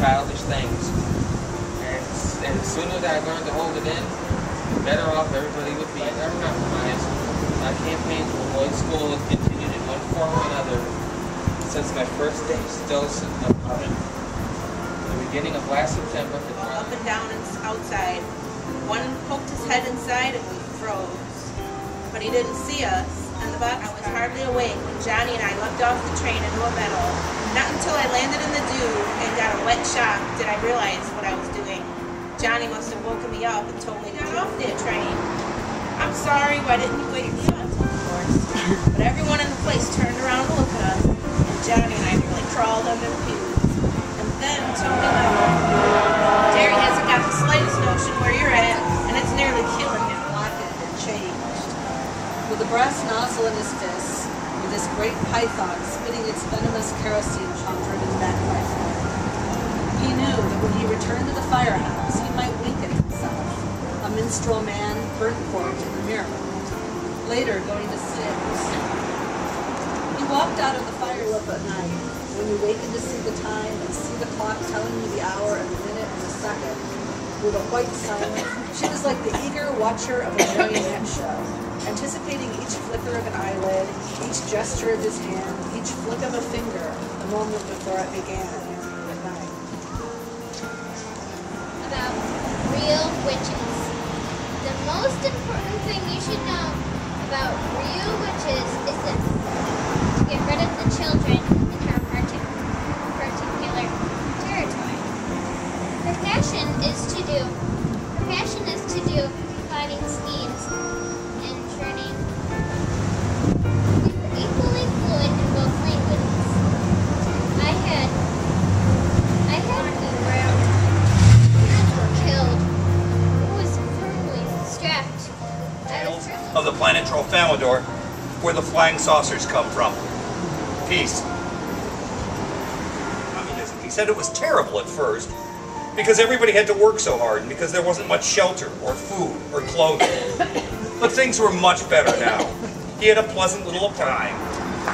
childish things. And the sooner that I learned to hold it in, the better off everybody would be. I remember my campaign to avoid school has continued in one form or another since my first day still of it. The beginning of last September. Up and down and outside. One poked his head inside and we froze. But he didn't see us. And I was hardly awake when Johnny and I leapt off the train into a meadow. Not until I landed in the dew and got a wet shock did I realize what I was doing. Johnny must have woken me up and told me to get off that train. I'm sorry, why didn't you wake me up? Of course. But everyone in the place turned around to look at us, and Johnny and I nearly crawled under the pews. And then Tony left. Jerry hasn't got the slightest notion where you're at, and it's nearly killing him. Blackened and changed. With a brass nozzle in his fists, with this great python spitting its venomous kerosene on driven men by fire. He knew that when he returned to the firehouse, he might wink at himself, a minstrel man, burnt corked in the mirror, later going to Stim's. He walked out of the fire up at night, when you wakened to see the time and see the clock telling you the hour and the minute and the second, with a white silence. She was like the eager watcher of a marionette show, anticipating each flicker of an eyelid, each gesture of his hand, each flick of a finger, the moment before it began. About real witches. The most important thing you should know about real witches is this: to get rid of the children in her particular territory. Her passion is to do plotting schemes and churning. We were equally fluent in both languages. I had of the planet Trofalmador, where the flying saucers come from. Peace. Communism. He said it was terrible at first, because everybody had to work so hard, and because there wasn't much shelter, or food, or clothing. But things were much better now. He had a pleasant little time.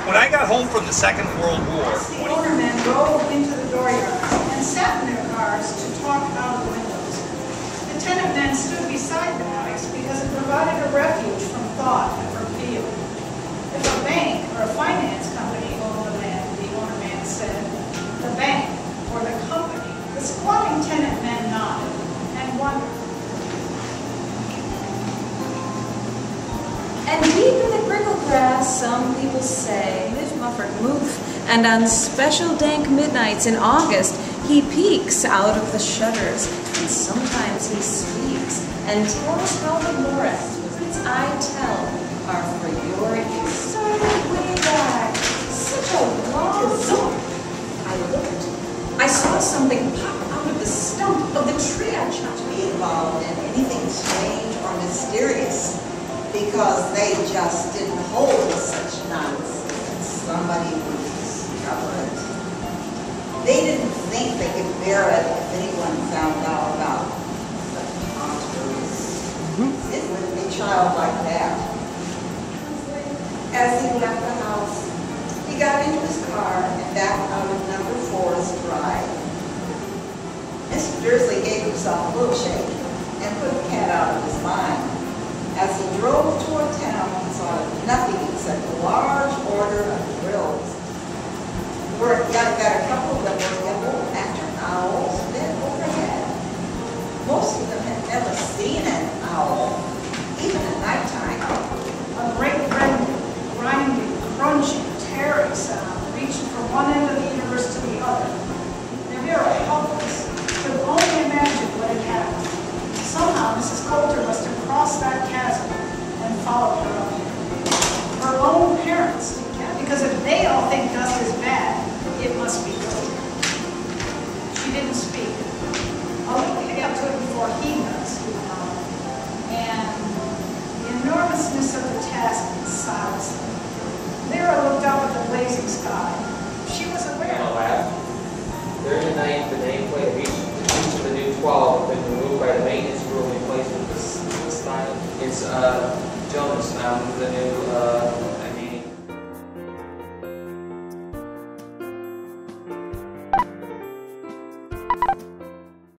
When I got home from the Second World War... The ownermen drove into the dooryards and sat in their cars to talk out of the windows. The tenant men stood beside the house because it provided a refuge from thought and from feeling. If a bank or a finance company owned the land, the ownerman said, the bank or the company, the squatting tenant men nodded and wondered. And deep in the crinkle grass, some people say, Miss Mufford moof, and on special dank midnights in August, he peeks out of the shutters, and sometimes he speaks, and tells how the morass with its eye tell are for your use. Started way back, such a long zone. I looked. I saw something pop out of the stump of the tree I chopped. Be involved in anything strange or mysterious, because they just didn't hold such nonsense. Somebody would discover it. They didn't think they could bear it if anyone found out about such monsters. It wouldn't be childlike that. As he left the house, he got into his car and backed out of number 4's drive. Mr. Dursley gave himself a little shake and put the cat out of his mind. As he drove toward town, he saw nothing except a large order of grills. Got a couple that were yellow lantern owls lit overhead. Most of them had never seen an owl, even at nighttime. A great red, grinding, crunching, tearing sound reached from one end of the universe to the other. Vera, helpless, could only imagine what had happened. Somehow Mrs. Coulter must have crossed that chasm and followed her up here. Her own parents, because if they all think dust is bad, it must be good. She didn't speak. I'll get to it before he does. And the enormousness of the task silenced her. Lyra looked up at the blazing sky. She was aware. During the night, the nameplate of each of the new 12 had been removed by the maintenance crew and replaced with the style. It's Jonas now, the new